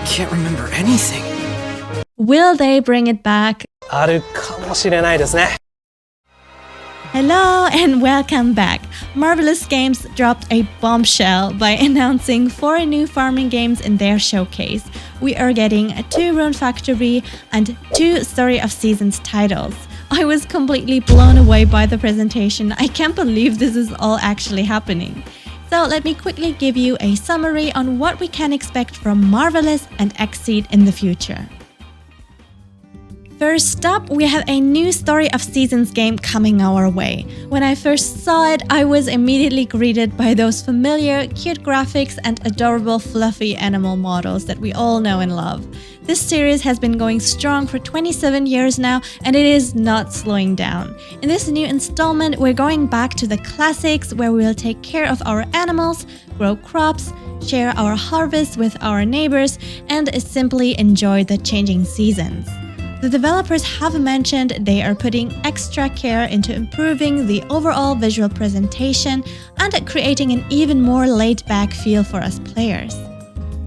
can't remember anything. Will they bring it back? あるかもしれないですね。 Hello and welcome back. Marvelous Games dropped a bombshell by announcing 4 new farming games in their showcase. We are getting 2 Rune Factory and 2 Story of Seasons titles. I was completely blown away by the presentation. I can't believe this is all actually happening. So let me quickly give you a summary on what we can expect from Marvelous and XSEED in the future. First up, we have a new Story of Seasons game coming our way. When I first saw it, I was immediately greeted by those familiar, cute graphics and adorable fluffy animal models that we all know and love. This series has been going strong for 27 years now, and it is not slowing down. In this new installment, we're going back to the classics where we will take care of our animals, grow crops, share our harvests with our neighbors, and simply enjoy the changing seasons. The developers have mentioned they are putting extra care into improving the overall visual presentation and creating an even more laid-back feel for us players.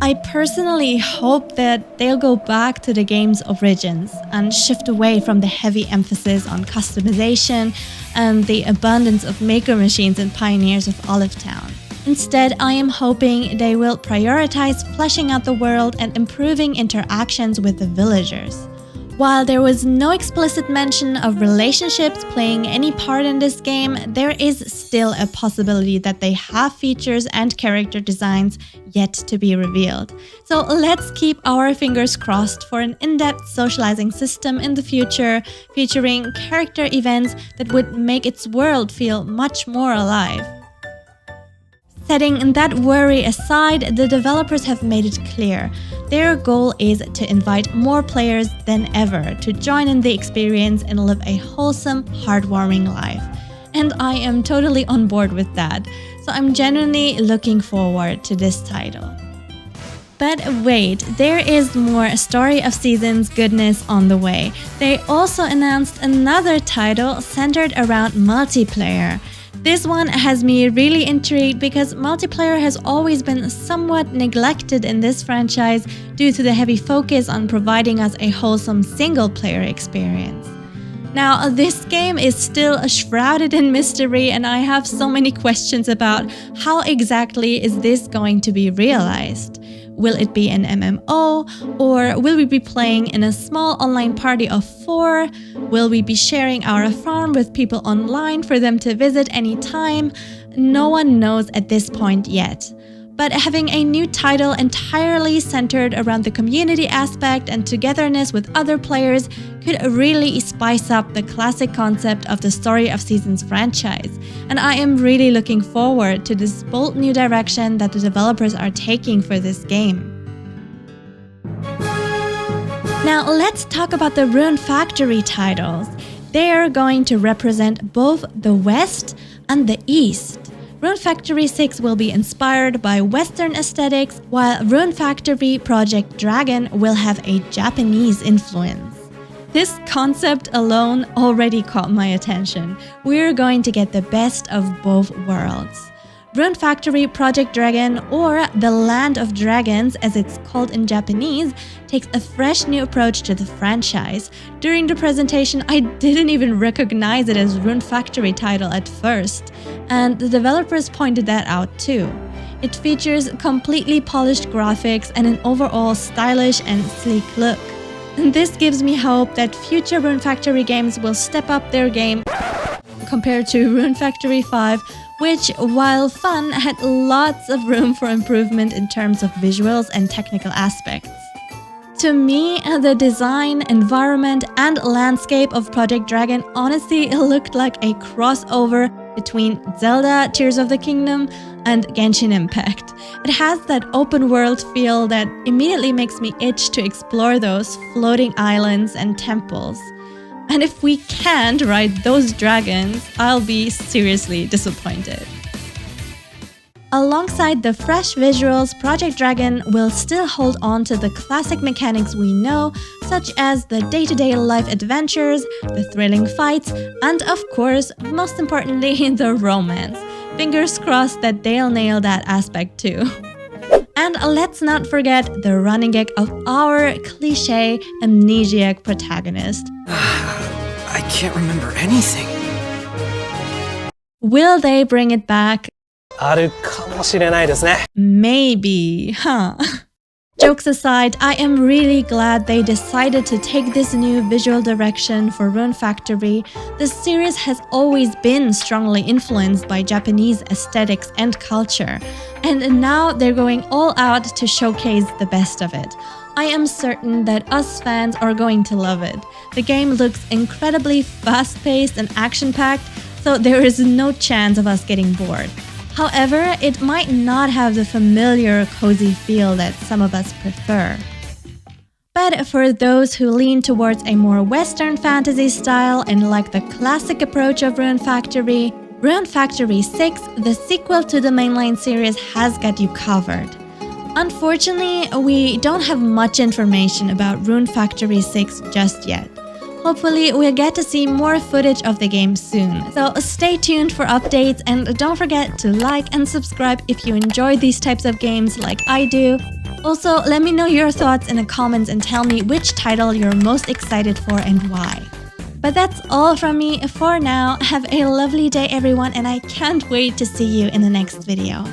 I personally hope that they'll go back to the game's origins and shift away from the heavy emphasis on customization and the abundance of maker machines and pioneers of Olive Town. Instead, I am hoping they will prioritize fleshing out the world and improving interactions with the villagers. While there was no explicit mention of relationships playing any part in this game, there is still a possibility that they have features and character designs yet to be revealed. So let's keep our fingers crossed for an in-depth socializing system in the future, featuring character events that would make its world feel much more alive. Setting that worry aside, the developers have made it clear. Their goal is to invite more players than ever to join in the experience and live a wholesome, heartwarming life. And I am totally on board with that, so I'm genuinely looking forward to this title. But wait, there is more Story of Seasons goodness on the way. They also announced another title centered around multiplayer. This one has me really intrigued because multiplayer has always been somewhat neglected in this franchise due to the heavy focus on providing us a wholesome single-player experience. Now, this game is still shrouded in mystery, and I have so many questions about how exactly is this going to be realized. Will it be an MMO, or will we be playing in a small online party of 4? Will we be sharing our farm with people online for them to visit anytime? No one knows at this point yet. But having a new title entirely centered around the community aspect and togetherness with other players could really spice up the classic concept of the Story of Seasons franchise. And I am really looking forward to this bold new direction that the developers are taking for this game. Now let's talk about the Rune Factory titles. They are going to represent both the West and the East. Rune Factory 6 will be inspired by Western aesthetics, while Rune Factory Project Dragon will have a Japanese influence. This concept alone already caught my attention. We're going to get the best of both worlds. Rune Factory Project Dragon, or the Land of Dragons as it's called in Japanese, takes a fresh new approach to the franchise. During the presentation, I didn't even recognize it as Rune Factory title at first, and the developers pointed that out too. It features completely polished graphics and an overall stylish and sleek look. And this gives me hope that future Rune Factory games will step up their game compared to Rune Factory 5, which, while fun, had lots of room for improvement in terms of visuals and technical aspects. To me, the design, environment, and landscape of Project Dragon honestly looked like a crossover between Zelda Tears of the Kingdom and Genshin Impact. It has that open world feel that immediately makes me itch to explore those floating islands and temples. And if we can't ride those dragons, I'll be seriously disappointed. Alongside the fresh visuals, Project Dragon will still hold on to the classic mechanics we know, such as the day-to-day life adventures, the thrilling fights, and of course, most importantly, the romance. Fingers crossed that they'll nail that aspect too. And let's not forget the running gag of our cliché Amnesiac Protagonist. I can't remember anything. Will they bring it back? あるかもしれないですね。 Maybe, huh? Jokes aside, I am really glad they decided to take this new visual direction for Rune Factory. The series has always been strongly influenced by Japanese aesthetics and culture, and now they're going all out to showcase the best of it. I am certain that us fans are going to love it. The game looks incredibly fast-paced and action-packed, so there is no chance of us getting bored. However, it might not have the familiar, cozy feel that some of us prefer. But for those who lean towards a more Western fantasy style and like the classic approach of Rune Factory 6, the sequel to the mainline series, has got you covered. Unfortunately, we don't have much information about Rune Factory 6 just yet. Hopefully, we'll get to see more footage of the game soon. So stay tuned for updates and don't forget to like and subscribe if you enjoy these types of games like I do. Also, let me know your thoughts in the comments and tell me which title you're most excited for and why. But that's all from me for now. Have a lovely day everyone, and I can't wait to see you in the next video.